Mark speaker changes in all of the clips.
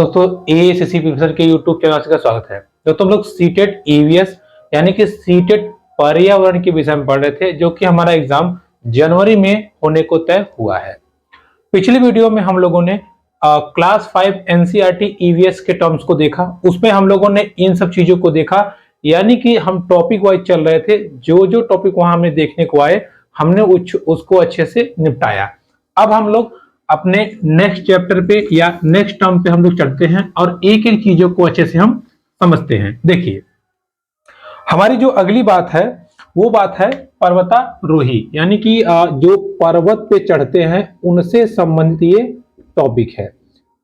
Speaker 1: दोस्तों एएसएससी प्रिपरेशन के YouTube channel का स्वागत है। दोस्तों हम लोग सीटेट ईवीएस यानी कि सीटेट पर्यावरण के विषय में पढ़ रहे थे, जो कि हमारा एग्जाम जनवरी में होने को तय हुआ है। पिछली वीडियो में हम लोगों ने क्लास 5 एनसीईआरटी ईवीएस के टर्म्स को देखा। उसमें हम लोगों ने इन सब चीजों को देखा, यानी कि हम टॉपिक वाइज चल रहे थे। जो जो टॉपिक वहां हमें देखने को आए हमने उसको अच्छे से निपटाया। अब हम लोग अपने नेक्स्ट चैप्टर पे या नेक्स्ट टर्म पे हम लोग चढ़ते हैं और एक एक चीजों को अच्छे से हम समझते हैं। देखिए, हमारी जो अगली बात है वो बात है पर्वतारोही, यानी कि जो पर्वत पे चढ़ते हैं उनसे संबंधित ये टॉपिक है।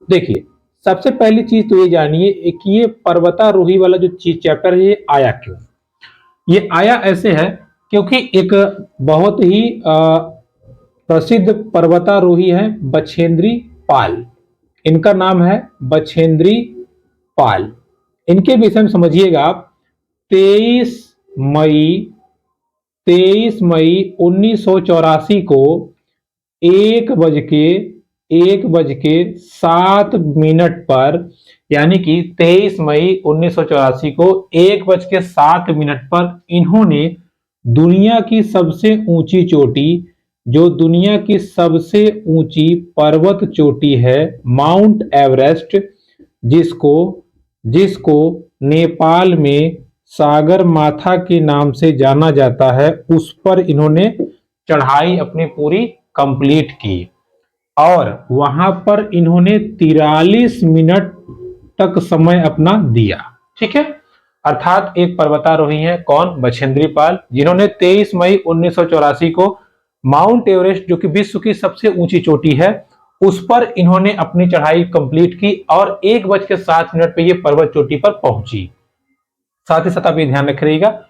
Speaker 1: देखिए, सबसे पहली चीज तो ये जानिए कि ये पर्वतारोही वाला जो चीज चैप्टर है ये आया क्यों। ये आया ऐसे है क्योंकि एक बहुत ही प्रसिद्ध पर्वतारोही है बछेंद्री पाल। इनका नाम है बछेंद्री पाल। इनके विषय में समझिएगा आप। 23 मई 1984 को 1:07 पर, यानी कि 23 मई 1984 को 1:07 पर इन्होंने दुनिया की सबसे ऊंची चोटी, जो दुनिया की सबसे ऊंची पर्वत चोटी है माउंट एवरेस्ट, जिसको नेपाल में सागर माथा के नाम से जाना जाता है, उस पर इन्होंने चढ़ाई अपनी पूरी कंप्लीट की और वहां पर इन्होंने 43 मिनट तक समय अपना दिया। ठीक है, अर्थात एक पर्वतारोही है कौन? बछेंद्री पाल, जिन्होंने 23 मई 1984 को माउंट एवरेस्ट, जो कि विश्व की सबसे ऊंची चोटी है, उस पर इन्होंने अपनी चढ़ाई कंप्लीट की और 1:07 पे ये पर्वत चोटी पर पहुंची। साथ ही साथ आप ये ध्यान रखिएगा,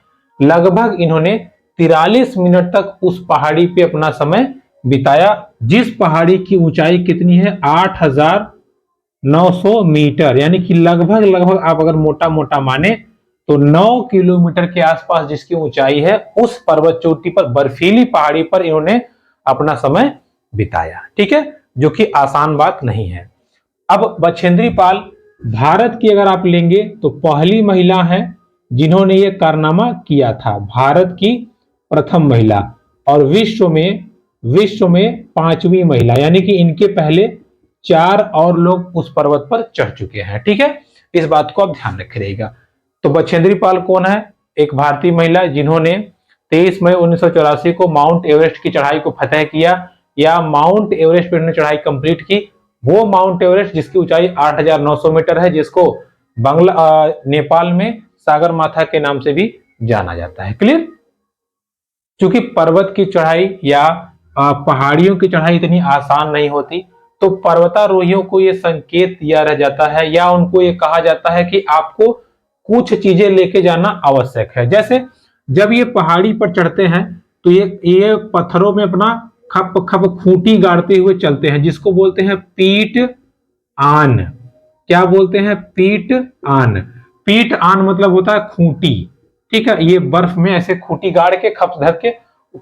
Speaker 1: लगभग इन्होंने 43 मिनट तक उस पहाड़ी पे अपना समय बिताया, जिस पहाड़ी की ऊंचाई कितनी है? 8,900 मीटर, यानी कि लगभग आप अगर मोटा मोटा माने तो 9 किलोमीटर के आसपास जिसकी ऊंचाई है, उस पर्वत चोटी पर, बर्फीली पहाड़ी पर इन्होंने अपना समय बिताया। ठीक है, जो कि आसान बात नहीं है। अब बछेंद्री पाल भारत की अगर आप लेंगे तो पहली महिला है जिन्होंने ये कारनामा किया था, भारत की प्रथम महिला, और विश्व में 5वीं महिला, यानी कि इनके पहले 4 और लोग उस पर्वत पर चढ़ चुके हैं। ठीक है, इस बात को आप ध्यान रखिएगा। तो बछेंद्री पाल कौन है? एक भारतीय महिला जिन्होंने 23 मई 1984 को माउंट एवरेस्ट की चढ़ाई को फतह किया, या माउंट एवरेस्ट पर चढ़ाई कंप्लीट की। वो माउंट एवरेस्ट जिसकी ऊंचाई 8,900 मीटर है, जिसको नेपाल में सागर माथा के नाम से भी जाना जाता है। क्लियर? क्योंकि पर्वत की चढ़ाई या पहाड़ियों की चढ़ाई इतनी आसान नहीं होती, तो पर्वतारोहियों को यह संकेत दिया रह जाता है या उनको ये कहा जाता है कि आपको कुछ चीजें लेके जाना आवश्यक है। जैसे जब ये पहाड़ी पर चढ़ते हैं तो ये पत्थरों में अपना खप खप खूंटी गाड़ते हुए चलते हैं, जिसको बोलते हैं पीट आन। क्या बोलते हैं? पीट आन। पीट आन मतलब होता है खूंटी। ठीक है, ये बर्फ में ऐसे खूंटी गाड़ के, खप धर के,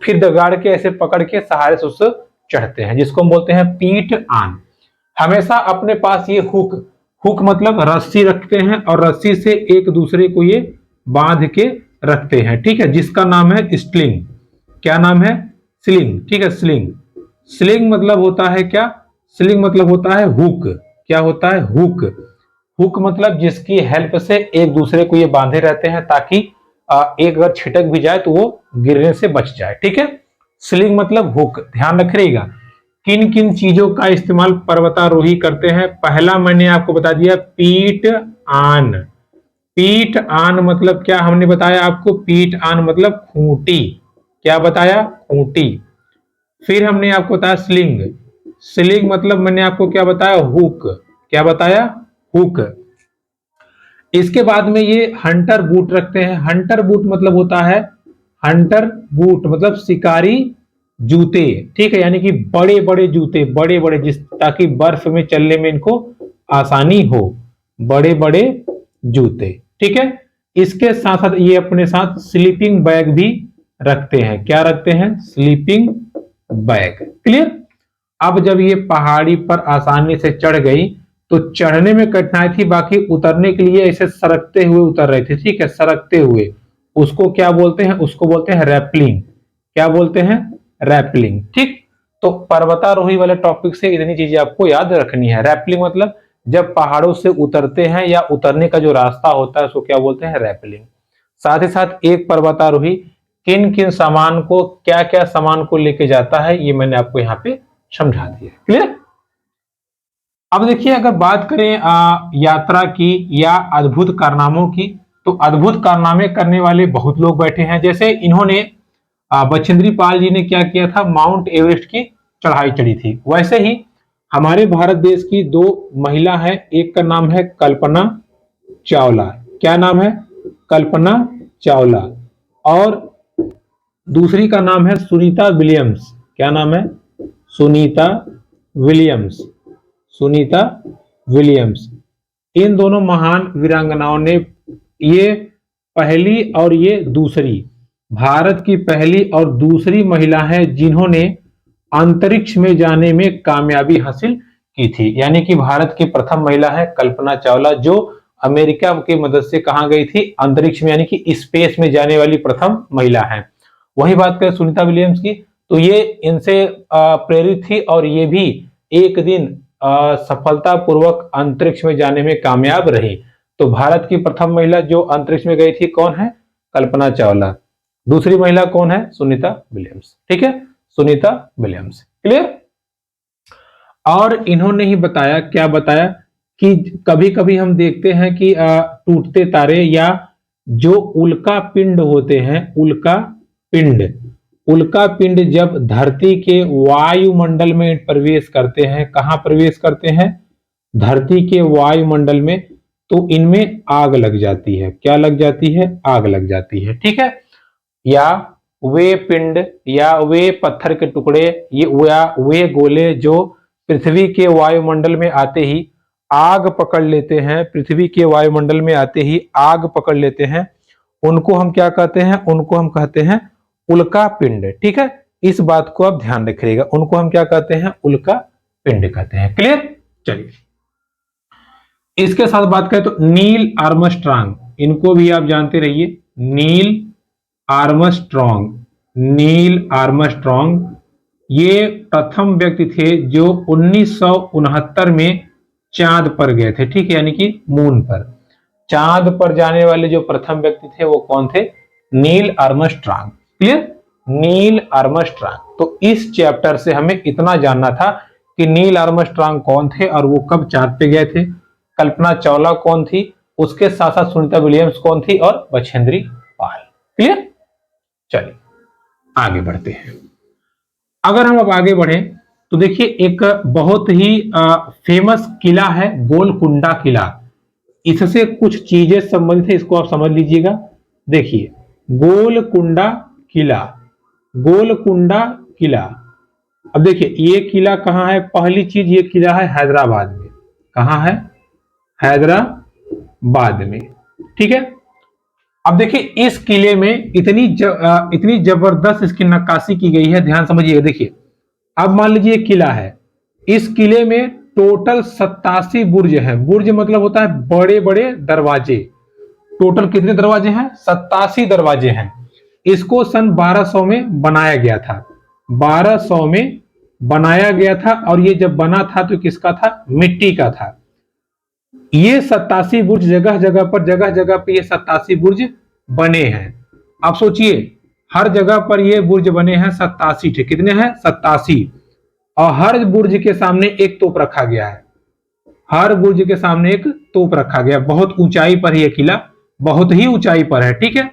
Speaker 1: फिर गाड़ के ऐसे पकड़ के सहारे से उससे चढ़ते हैं, जिसको हम बोलते हैं पीट आन। हमेशा अपने पास ये हुक मतलब रस्सी रखते हैं और रस्सी से एक दूसरे को ये बांध के रखते हैं। ठीक है, जिसका नाम है स्लिंग। क्या नाम है? स्लिंग। ठीक है, स्लिंग। स्लिंग मतलब होता है क्या? स्लिंग मतलब होता है हुक। क्या होता है? हुक। हुक मतलब जिसकी हेल्प से एक दूसरे को ये बांधे रहते हैं, ताकि एक अगर छिटक भी जाए तो वो गिरने से बच जाए। ठीक है, स्लिंग मतलब हुक। ध्यान रखिएगा किन किन चीजों का इस्तेमाल पर्वतारोही करते हैं। पहला मैंने आपको बता दिया, पीट आन। पीट आन मतलब क्या हमने बताया आपको? पीट आन मतलब खूंटी। क्या बताया? खूंटी। फिर हमने आपको बताया स्लिंग। स्लिंग मतलब मैंने आपको क्या बताया? हुक। क्या बताया? हुक। इसके बाद में ये हंटर बूट रखते हैं। हंटर बूट मतलब होता है, हंटर बूट मतलब शिकारी जूते। ठीक है, यानी कि बड़े बड़े जूते, बड़े बड़े, ताकि बर्फ में चलने में इनको आसानी हो, बड़े बड़े जूते। ठीक है, इसके साथ साथ ये अपने साथ स्लीपिंग बैग भी रखते हैं। क्या रखते हैं? Sleeping bag. क्लियर? अब जब ये पहाड़ी पर आसानी से चढ़ गई तो चढ़ने में कठिनाई थी, बाकी उतरने के लिए ऐसे सरकते हुए उतर रहे थे, ठीक है, सरकते हुए। उसको क्या बोलते हैं? उसको बोलते हैं रैपलिंग। क्या बोलते हैं? रैपलिंग। ठीक, तो पर्वतारोही वाले टॉपिक से इतनी चीजें आपको याद रखनी है। रैपलिंग मतलब जब पहाड़ों से उतरते हैं या उतरने का जो रास्ता होता है उसको क्या बोलते हैं? रैपलिंग। साथ ही साथ एक पर्वतारोही किन किन सामान को, क्या क्या सामान को लेके जाता है, ये मैंने आपको यहाँ पे समझा दिया। क्लियर? अब देखिए, अगर बात करें यात्रा की या अद्भुत कारनामों की, तो अद्भुत कारनामे करने वाले बहुत लोग बैठे हैं। जैसे इन्होंने बछेंद्री पाल जी ने क्या किया था? माउंट एवरेस्ट की चढ़ाई चढ़ी थी। वैसे ही हमारे भारत देश की दो महिला है, एक का नाम है कल्पना चावला। क्या नाम है? कल्पना चावला। और दूसरी का नाम है सुनीता विलियम्स। क्या नाम है? सुनीता विलियम्स। सुनीता विलियम्स। इन दोनों महान वीरांगनाओं ने, ये पहली और ये दूसरी, भारत की पहली और दूसरी महिला है जिन्होंने अंतरिक्ष में जाने में कामयाबी हासिल की थी। यानी कि भारत की प्रथम महिला है कल्पना चावला, जो अमेरिका की मदद से कहां गई थी? अंतरिक्ष में, यानी कि स्पेस में जाने वाली प्रथम महिला है। वही बात करें सुनीता विलियम्स की, तो ये इनसे प्रेरित थी और ये भी एक दिन सफलतापूर्वक अंतरिक्ष में जाने में कामयाब रही। तो भारत की प्रथम महिला जो अंतरिक्ष में गई थी कौन है? कल्पना चावला। दूसरी महिला कौन है? सुनीता विलियम्स। ठीक है, सुनीता विलियम्स। क्लियर? और इन्होंने ही बताया, क्या बताया कि कभी कभी हम देखते हैं कि टूटते तारे या जो उल्का पिंड होते हैं, उल्का पिंड, उल्का पिंड जब धरती के वायुमंडल में प्रवेश करते हैं, कहां प्रवेश करते हैं? धरती के वायुमंडल में, तो इनमें आग लग जाती है। क्या लग जाती है? आग लग जाती है। ठीक है, या वे पिंड या वे पत्थर के टुकड़े, ये या वे गोले जो पृथ्वी के वायुमंडल में आते ही आग पकड़ लेते हैं, पृथ्वी के वायुमंडल में आते ही आग पकड़ लेते हैं, उनको हम क्या कहते हैं? उनको हम कहते हैं उल्का पिंड। ठीक है, इस बात को आप ध्यान रखिएगा, उनको हम क्या कहते हैं? उल्का पिंड कहते हैं। क्लियर? चलिए, इसके साथ बात करें तो नील आर्मस्ट्रांग, इनको भी आप जानते रहिए। नील आर्मस्ट्रांग, नील आर्मस्ट्रांग ये प्रथम व्यक्ति थे जो 1969 में चांद पर गए थे। ठीक है, यानी कि मून पर, चांद पर जाने वाले जो प्रथम व्यक्ति थे वो कौन थे? Neil Armstrong. Clear? Neil Armstrong. तो इस चैप्टर से हमें इतना जानना था कि नील आर्मस्ट्रांग कौन थे और वो कब चांद पे गए थे, कल्पना चावला कौन थी, उसके साथ साथ सुनीता विलियम्स कौन थी, और बछेंद्री पाल। क्लियर? चलिए आगे बढ़ते हैं। अगर हम अब आगे बढ़े तो देखिए, एक बहुत ही फेमस किला है गोलकुंडा किला। इससे कुछ चीजें संबंधित है, इसको आप समझ लीजिएगा। देखिए, गोलकुंडा किला, गोलकुंडा किला। अब देखिए, ये किला कहां है? पहली चीज, ये किला है हैदराबाद में। कहां है? हैदराबाद में। ठीक है, अब देखिए, इस किले में इतनी जबरदस्त इसकी नक्काशी की गई है, ध्यान समझिएगा। देखिए, अब मान लीजिए किला है, इस किले में टोटल 87 बुर्ज हैं। बुर्ज मतलब होता है बड़े बड़े दरवाजे। टोटल कितने दरवाजे हैं? 87 दरवाजे हैं। इसको सन 1200 में बनाया गया था। 1200 में बनाया गया था, और ये जब बना था तो किसका था? मिट्टी का था। ये 87 बुर्ज जगह जगह पे ये 87 बुर्ज बने हैं। आप सोचिए, हर जगह पर ये बुर्ज बने हैं 87 थे। कितने हैं? 87। और हर बुर्ज के सामने एक तोप रखा गया है। हर बुर्ज के सामने एक तोप रखा गया। बहुत ऊंचाई पर यह किला, बहुत ही ऊंचाई पर है। ठीक है,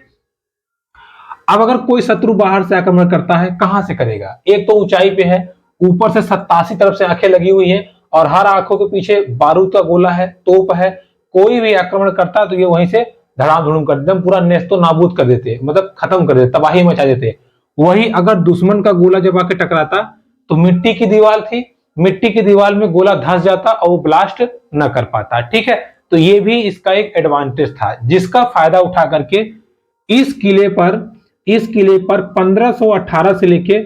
Speaker 1: अब अगर कोई शत्रु बाहर से आक्रमण करता है, कहां से करेगा? एक तो ऊंचाई पे है, ऊपर से 87 तरफ से आंखें लगी हुई है, और हर आंखों के पीछे बारूद का गोला है, तोप है। कोई भी आक्रमण करता तो ये वहीं से धड़ाम धुड़ूम कर देते, पूरा नेस्तो नाबूद कर देते, मतलब खत्म कर देते, तबाही मचा देते। वही अगर दुश्मन का गोला जब आके टकराता तो मिट्टी की दीवार थी, मिट्टी की दीवार में गोला धंस जाता और वो ब्लास्ट न कर पाता। ठीक है, तो ये भी इसका एक एडवांटेज था, जिसका फायदा उठा करके इस किले पर 1518 से लेके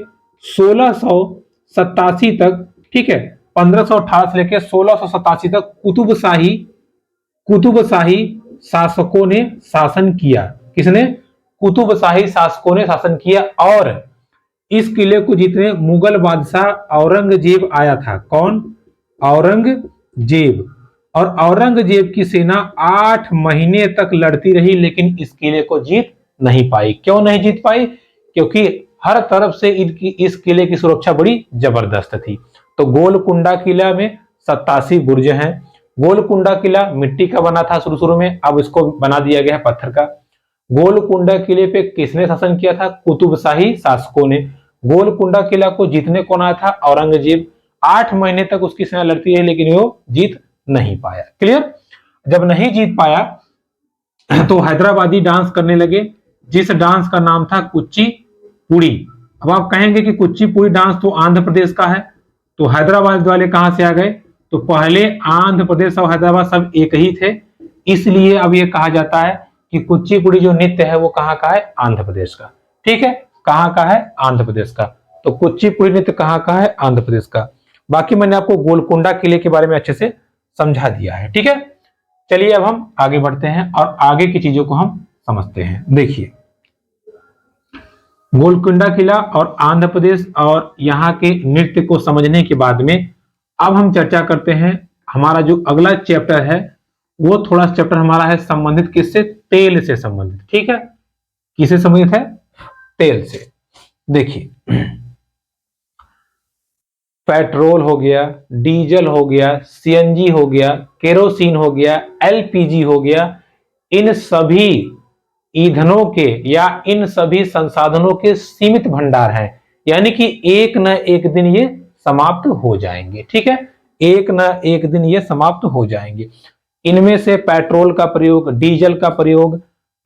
Speaker 1: 1687 तक, ठीक है, 1518 से लेकर 1687 तक कुतुबशाही शासकों ने शासन किया। किसने? कुतुबशाही शासकों ने शासन किया। और इस किले को जीतने मुगल बादशाह औरंगजेब आया था। कौन? औरंगजेब। और औरंगजेब की सेना 8 महीने तक लड़ती रही, लेकिन इस किले को जीत नहीं पाई। क्यों नहीं जीत पाई? क्योंकि हर तरफ से इस किले की सुरक्षा बड़ी जबरदस्त थी। तो गोलकुंडा किला में 87 बुर्ज हैं। गोलकुंडा किला मिट्टी का बना था शुरू में, अब इसको बना दिया गया है पत्थर का। गोलकुंडा किले पे किसने शासन किया था? कुतुबशाही शासकों ने। गोलकुंडा किला को जीतने कौन आया था? औरंगजेब। 8 महीने तक उसकी सेना लड़ती रही, लेकिन वो जीत नहीं पाया। क्लियर? जब नहीं जीत पाया तो हैदराबादी डांस करने लगे, जिस डांस का नाम था कुचिपुड़ी। अब आप कहेंगे कि कुचिपुड़ी डांस तो आंध्र प्रदेश का है, तो हैदराबाद वाले कहां से आ गए? तो पहले आंध्र प्रदेश और हैदराबाद सब एक ही थे, इसलिए अब ये कहा जाता है कि कुचिपुड़ी जो नृत्य है वो कहां का है? आंध्र प्रदेश का। ठीक है, कहां का है? आंध्र प्रदेश का। तो कुचिपुड़ी नृत्य कहां का है? आंध्र प्रदेश का। बाकी मैंने आपको गोलकुंडा किले के बारे में अच्छे से समझा दिया है। ठीक है, चलिए अब हम आगे बढ़ते हैं और आगे की चीजों को हम समझते हैं। देखिए, गोलकुंडा किला और आंध्र प्रदेश और यहाँ के नृत्य को समझने के बाद में अब हम चर्चा करते हैं। हमारा जो अगला चैप्टर है वो थोड़ा चैप्टर हमारा है संबंधित किससे? तेल से संबंधित। ठीक है, किससे संबंधित है? तेल से। देखिए, पेट्रोल हो गया, डीजल हो गया, सीएनजी हो गया, केरोसिन हो गया, एलपीजी हो गया, इन सभी ईंधनों के या इन सभी संसाधनों के सीमित भंडार हैं, यानी कि एक न एक दिन ये समाप्त हो जाएंगे। ठीक है, एक न एक दिन ये समाप्त हो जाएंगे। इनमें से पेट्रोल का प्रयोग, डीजल का प्रयोग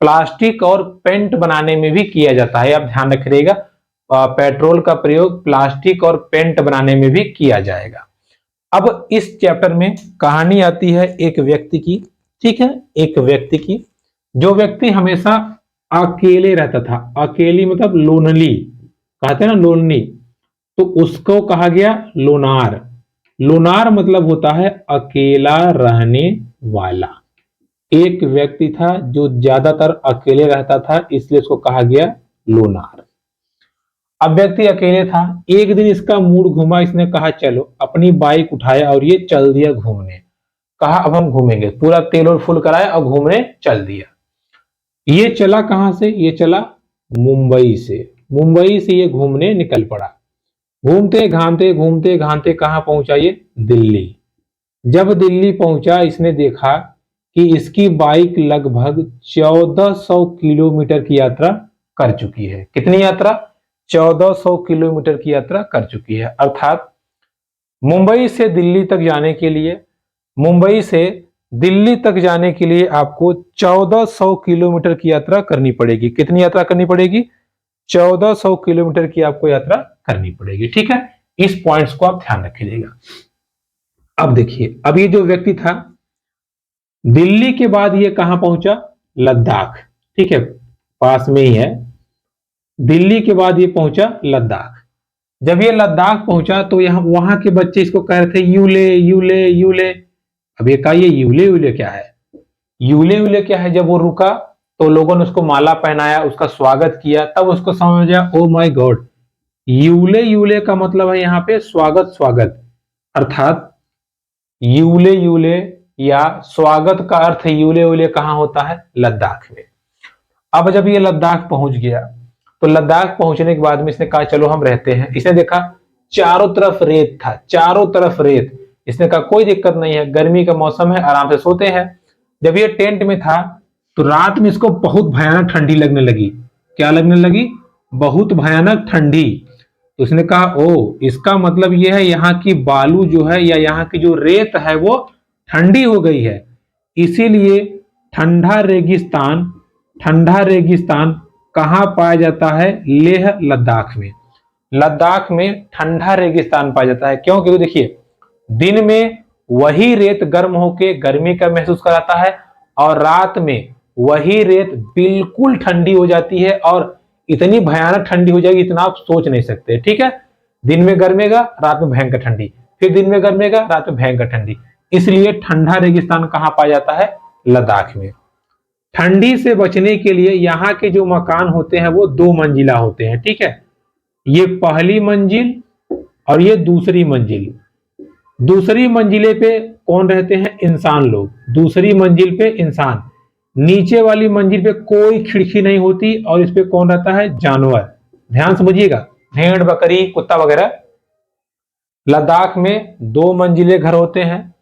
Speaker 1: प्लास्टिक और पेंट बनाने में भी किया जाता है। आप ध्यान रखिएगा, पेट्रोल का प्रयोग प्लास्टिक और पेंट बनाने में भी किया जाएगा। अब इस चैप्टर में कहानी आती है एक व्यक्ति की। ठीक है, एक व्यक्ति की, जो व्यक्ति हमेशा अकेले रहता था। अकेली मतलब लोनली, कहते हैं ना लोनली, तो उसको कहा गया लोनार। लोनार मतलब होता है अकेला रहने वाला। एक व्यक्ति था जो ज्यादातर अकेले रहता था, इसलिए उसको कहा गया लोनार। अब व्यक्ति अकेले था, एक दिन इसका मूड घूमा, इसने कहा चलो, अपनी बाइक उठाया और ये चल दिया घूमने। कहा अब हम घूमेंगे, पूरा तेल और फुल कराया और घूमने चल दिया। ये चला कहां से? ये चला मुंबई से। मुंबई से ये घूमने निकल पड़ा। घूमते घामते कहां पहुंचा ये? दिल्ली। जब दिल्ली पहुंचा, इसने देखा कि इसकी बाइक लगभग 1400 किलोमीटर की यात्रा कर चुकी है। कितनी यात्रा? 1400 किलोमीटर की यात्रा कर चुकी है। अर्थात मुंबई से दिल्ली तक जाने के लिए, मुंबई से दिल्ली तक जाने के लिए आपको 1400 किलोमीटर की यात्रा करनी पड़ेगी। कितनी यात्रा करनी पड़ेगी? 1400 किलोमीटर की आपको यात्रा करनी पड़ेगी। ठीक है, इस पॉइंट्स को आप ध्यान रखिएगा। अब देखिए, अब ये जो व्यक्ति था, दिल्ली के बाद ये कहां पहुंचा? लद्दाख। ठीक है, पास में ही है। दिल्ली के बाद ये पहुंचा लद्दाख। जब ये लद्दाख पहुंचा तो यहां वहां के बच्चे इसको कह रहे थे यूले यूले यूले। अब ये कहा ये यूले यूले क्या है? यूले यूले क्या है? जब वो रुका तो लोगों ने उसको माला पहनाया, उसका स्वागत किया, तब उसको समझ आया oh my God, Yule Yule का मतलब है यहाँ पे स्वागत स्वागत। अर्थात यूले यूले या स्वागत का अर्थ यूले यूले कहां होता है? लद्दाख में। अब जब ये लद्दाख पहुंच गया तो लद्दाख पहुंचने के बाद में इसने कहा चलो हम रहते हैं। इसने देखा चारों तरफ रेत था, चारों तरफ रेत। इसने कहा कोई दिक्कत नहीं है, गर्मी का मौसम है, आराम से सोते हैं। जब ये टेंट में था तो रात में इसको बहुत भयानक ठंडी लगने लगी। क्या लगने लगी? बहुत भयानक ठंडी। तो उसने कहा ओ, इसका मतलब यह है यहाँ की बालू जो है या यहाँ की जो रेत है वो ठंडी हो गई है। इसीलिए ठंडा रेगिस्तान कहां पाया जाता है? लेह लद्दाख में। लद्दाख में ठंडा रेगिस्तान पाया जाता है। क्यों? क्योंकि देखिए, दिन में वही रेत गर्म होके गर्मी का महसूस कराता है और रात में वही रेत बिल्कुल ठंडी हो जाती है और इतनी भयानक ठंडी हो जाएगी, इतना आप सोच नहीं सकते। ठीक है, दिन में गर्मेगा, रात में भयंकर ठंडी। फिर दिन में गर्मेगा, रात में भयंकर ठंडी। इसलिए ठंडा रेगिस्तान कहाँ पाया जाता है? लद्दाख में। ठंडी से बचने के लिए यहाँ के जो मकान होते हैं वो 2 मंजिला होते हैं, ठीक है। ये पहली मंजिल और ये दूसरी मंजिल। दूसरी मंजिले पे कौन रहते हैं? इंसान लोग। दूसरी मंजिल पे इंसान। नीचे वाली मंजिल पे कोई खिड़की नहीं होती और इस पे कौन रहता है? जानवर। ध्यान समझिएगा, भेड़, बकरी, कुत्ता वगैरह। लद्दाख में 2 मंजिले घर होते हैं।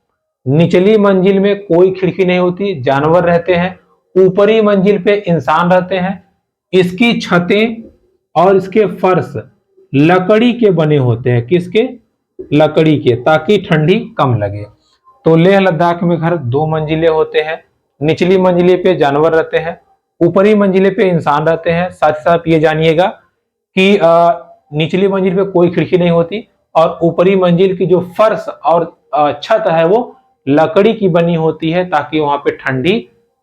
Speaker 1: निचली मंजिल में कोई खिड़की नहीं होती, जानवर रहते हैं। ऊपरी मंजिल पे इंसान रहते हैं। इसकी छतें और इसके फर्श लकड़ी के बने होते हैं। किसके? लकड़ी के, ताकि ठंडी कम लगे। तो लेह लद्दाख में घर 2 मंजिले होते हैं। निचली मंजिले पे जानवर रहते हैं, ऊपरी मंजिले पे इंसान रहते हैं। साथ ही साथ ये जानिएगा कि निचली मंजिल पे कोई खिड़की नहीं होती और ऊपरी मंजिल की जो फर्श और छत है वो लकड़ी की बनी होती है, ताकि वहां पे ठंडी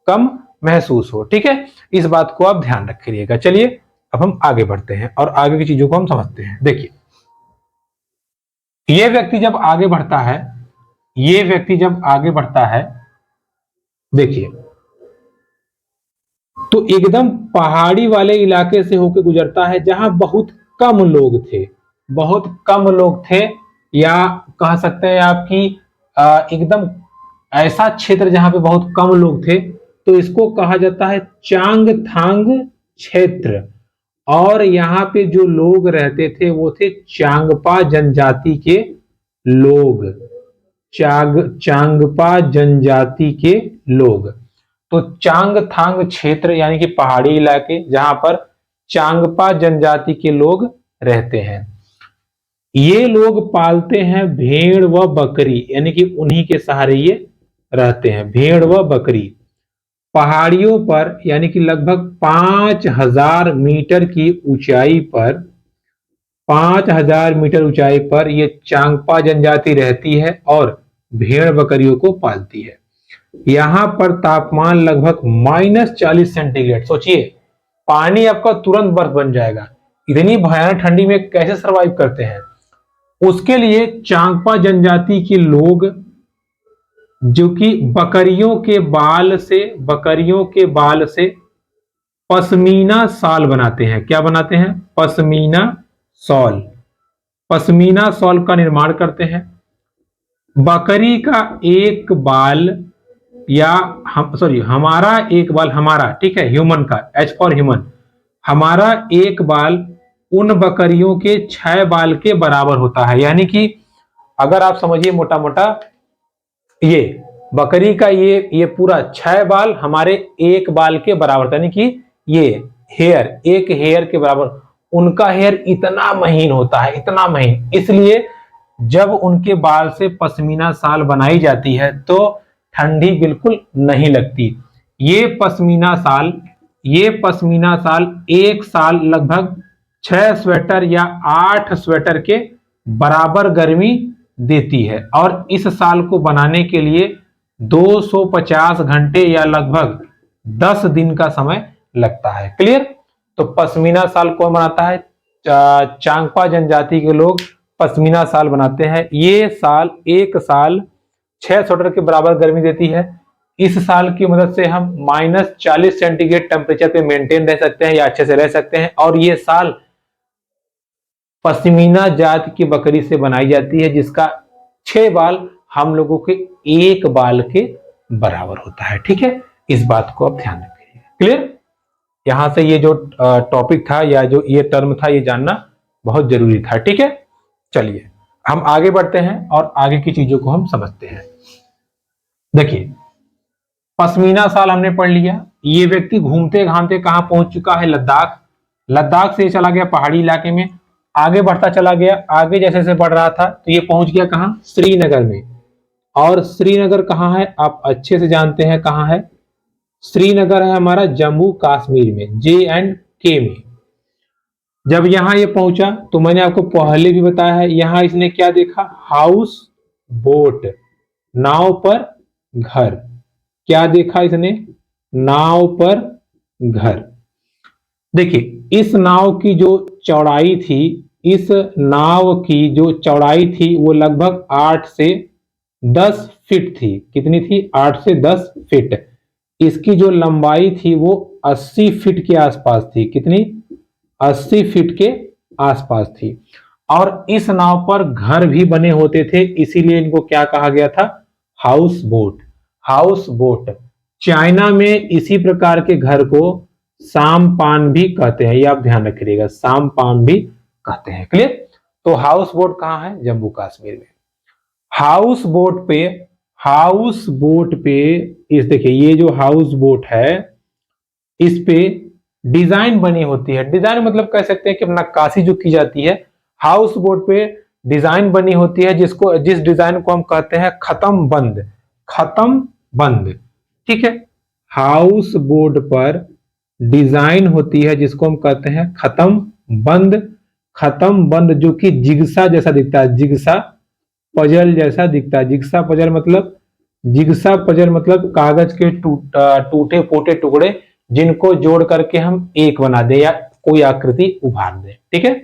Speaker 1: कम महसूस हो। ठीक है, इस बात को आप ध्यान रखिएगा। चलिए अब हम आगे बढ़ते हैं और आगे की चीजों को हम समझते हैं। देखिए, ये व्यक्ति जब आगे बढ़ता है, ये व्यक्ति जब आगे बढ़ता है, देखिए, तो एकदम पहाड़ी वाले इलाके से होकर गुजरता है जहां बहुत कम लोग थे। बहुत कम लोग थे, या कह सकते हैं आपकी एकदम ऐसा क्षेत्र जहां पे बहुत कम लोग थे, तो इसको कहा जाता है चांगथांग क्षेत्र। और यहाँ पे जो लोग रहते थे वो थे चांगपा जनजाति के लोग। चांगपा जनजाति के लोग। तो चांगथांग क्षेत्र यानी कि पहाड़ी इलाके जहां पर चांगपा जनजाति के लोग रहते हैं। ये लोग पालते हैं भेड़ व बकरी, यानी कि उन्हीं के सहारे ये रहते हैं, भेड़ व बकरी। पहाड़ियों पर यानी कि लगभग 5000 मीटर की ऊंचाई पर, 5000 मीटर ऊंचाई पर ये चांगपा जनजाति रहती है और भेड़ बकरियों को पालती है। यहां पर तापमान लगभग -40 सेंटीग्रेड। सोचिए, पानी आपका तुरंत बर्फ बन जाएगा। इतनी भयानक ठंडी में कैसे सरवाइव करते हैं? उसके लिए चांगपा जनजाति के लोग जो कि बकरियों के बाल से पश्मीना शॉल बनाते हैं। क्या बनाते हैं? पश्मीना शॉल। पश्मीना शॉल का निर्माण करते हैं। बकरी का एक बाल, या हमारा एक बाल, हमारा, ठीक है, ह्यूमन का, एच फॉर ह्यूमन, हमारा एक बाल उन बकरियों के 6 बाल के बराबर होता है। यानी कि अगर आप समझिए मोटा मोटा, ये बकरी का ये पूरा 6 बाल हमारे एक बाल के बराबर, यानी कि ये हेयर, एक हेयर के बराबर। उनका हेयर इतना महीन होता है, इतना महीन। इसलिए जब उनके बाल से पश्मीना शॉल बनाई जाती है तो ठंडी बिल्कुल नहीं लगती। ये पश्मीना शॉल एक साल लगभग 6 स्वेटर या 8 स्वेटर के बराबर गर्मी देती है। और इस साल को बनाने के लिए 250 घंटे या लगभग 10 दिन का समय लगता है। क्लियर? तो पश्मीना शॉल कौन बनाता है? चांगपा जनजाति के लोग पश्मीना शॉल बनाते हैं। ये साल, एक साल 6 स्वेटर के बराबर गर्मी देती है। इस साल की मदद से हम -40 सेंटीग्रेड टेम्परेचर पे मेंटेन रह सकते हैं या अच्छे से रह सकते हैं। और ये साल पश्मीना जात की बकरी से बनाई जाती है, जिसका 6 बाल हम लोगों के एक बाल के बराबर होता है। ठीक है, इस बात को आप ध्यान रखिए। क्लियर? यहां से ये जो टॉपिक था या जो ये टर्म था, ये जानना बहुत जरूरी था। ठीक है, चलिए हम आगे बढ़ते हैं और आगे की चीजों को हम समझते हैं। देखिए, पश्मीना शॉल हमने पढ़ लिया। ये व्यक्ति घूमते घामते कहां पहुंच चुका है? लद्दाख। लद्दाख से चला गया पहाड़ी इलाके में, आगे बढ़ता चला गया। आगे जैसे जैसे बढ़ रहा था तो ये पहुंच गया कहां? श्रीनगर में। और श्रीनगर कहां है? आप अच्छे से जानते हैं कहां है। श्रीनगर है हमारा जम्मू कश्मीर में, J&K में। जब यहां ये पहुंचा तो मैंने आपको पहले भी बताया है, यहां इसने क्या देखा? हाउस बोट, नाव पर घर। क्या देखा इसने? नाव पर घर। देखिए, इस नाव की जो चौड़ाई थी इस नाव की जो चौड़ाई थी वो लगभग 8 से 10 फीट थी। कितनी थी? 8 से 10 फीट। इसकी जो लंबाई थी वो 80 फीट के आसपास थी। कितनी? 80 फीट के आसपास थी। और इस नाव पर घर भी बने होते थे, इसीलिए इनको क्या कहा गया था? House boat. House boat. China में इसी प्रकार के घर को सामपान भी कहते हैं, ये आप ध्यान रखिएगा, सामपान भी कहते हैं। क्लियर? तो हाउस बोट कहाँ है? जम्मू कश्मीर में। हाउस बोट पे इस देखिए, ये जो हाउस बोट है इस पे डिजाइन बनी होती है। डिजाइन मतलब कह सकते हैं कि नक्काशी जो की जाती है, हाउस बोट पे डिजाइन बनी होती है, जिस डिजाइन को हम कहते हैं खत्म बंद। खत्म बंद, ठीक है। हाउस बोट पर डिजाइन होती है जिसको हम कहते हैं खत्म बंद। खत्म बंद जो कि जिगसा जैसा दिखता है, जिगसा पजल जैसा दिखता है। जिगसा पजल मतलब, जिगसा पजल मतलब कागज के टूटे फूटे टुकड़े जिनको जोड़ करके हम एक बना दे या कोई आकृति उभार दे, ठीक है।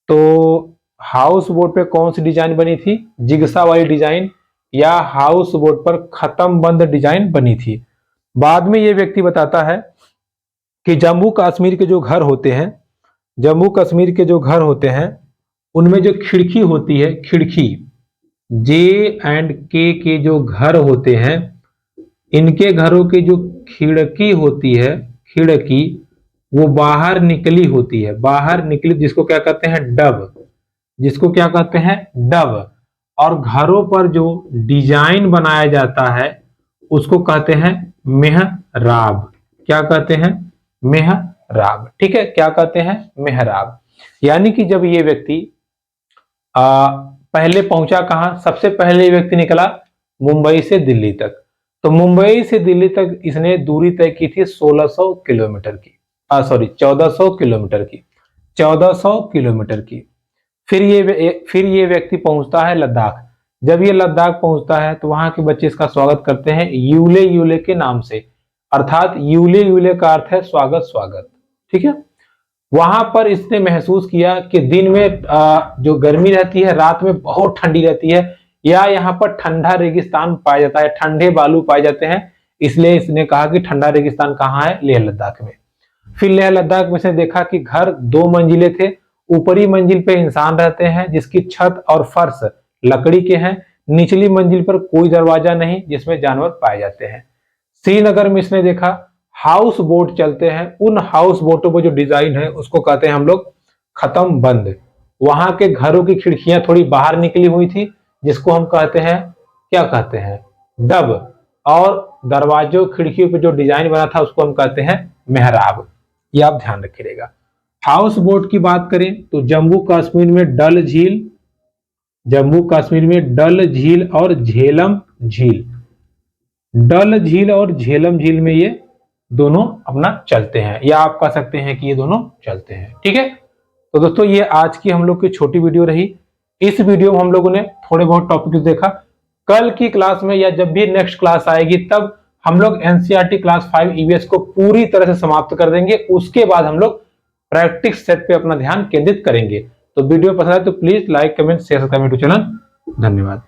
Speaker 1: तो हाउस बोट पे कौन सी डिजाइन बनी थी? जिगसा वाली डिजाइन, या हाउस बोट पर खत्म बंद डिजाइन बनी थी। बाद में ये व्यक्ति बताता है कि जम्मू कश्मीर के जो घर होते हैं, जम्मू कश्मीर के जो घर होते हैं उनमें जो खिड़की होती है, खिड़की, J&K के जो घर होते हैं, इनके घरों की जो खिड़की होती है, खिड़की, वो बाहर निकली होती है। बाहर निकली, जिसको क्या कहते हैं? डब। जिसको क्या कहते हैं? डब। और घरों पर जो डिजाइन बनाया जाता है उसको कहते हैं मेहराब। क्या कहते हैं? मेहराब, ठीक है। क्या कहते हैं? मेहराब। यानी कि जब ये व्यक्ति पहले पहुंचा कहां? सबसे पहले ये व्यक्ति निकला मुंबई से दिल्ली तक। तो मुंबई से दिल्ली तक इसने दूरी तय की थी 1600 किलोमीटर की, 1400 किलोमीटर की, 1400 किलोमीटर की। फिर ये व्यक्ति पहुंचता है लद्दाख। जब ये लद्दाख पहुंचता है तो वहां के बच्चे इसका स्वागत करते हैं यूले यूले के नाम से, अर्थात यूले यूले का अर्थ है स्वागत, स्वागत, ठीक है। वहां पर इसने महसूस किया कि दिन में जो गर्मी रहती है, रात में बहुत ठंडी रहती है, या यहाँ पर ठंडा रेगिस्तान पाया जाता है, ठंडे बालू पाए जाते हैं। इसलिए इसने कहा कि ठंडा रेगिस्तान कहाँ है? लेह लद्दाख में। फिर लेह लद्दाख में इसने देखा कि घर 2 मंजिले थे। ऊपरी मंजिल पे इंसान रहते हैं जिसकी छत और फर्श लकड़ी के हैं। निचली मंजिल पर कोई दरवाजा नहीं जिसमें जानवर पाए जाते हैं। श्रीनगर में इसने देखा हाउस बोट चलते हैं। उन हाउस बोटों पर जो डिजाइन है उसको कहते हैं हम लोग खत्म बंद। वहां के घरों की खिड़कियां थोड़ी बाहर निकली हुई थी जिसको हम कहते हैं, क्या कहते हैं? डब। और दरवाजों खिड़कियों पे जो डिजाइन बना था उसको हम कहते हैं मेहराब। ये आप ध्यान रखिएगा। हाउस बोट की बात करें तो जम्मू कश्मीर में डल झील, जम्मू कश्मीर में डल झील और झेलम झील, डल झील और झेलम झील में ये दोनों अपना चलते हैं, या आप कह सकते हैं कि ये दोनों चलते हैं, ठीक है। तो दोस्तों ये आज की हम लोग की छोटी वीडियो रही। इस वीडियो में हम लोगों ने थोड़े बहुत टॉपिक देखा। कल की क्लास में या जब भी नेक्स्ट क्लास आएगी तब हम लोग एनसीईआरटी क्लास 5 ईवीएस को पूरी तरह से समाप्त कर देंगे। उसके बाद हम लोग प्रैक्टिस सेट पे अपना ध्यान केंद्रित करेंगे। तो वीडियो पसंद आए तो please like, comment, share, subscribe to channel. धन्यवाद।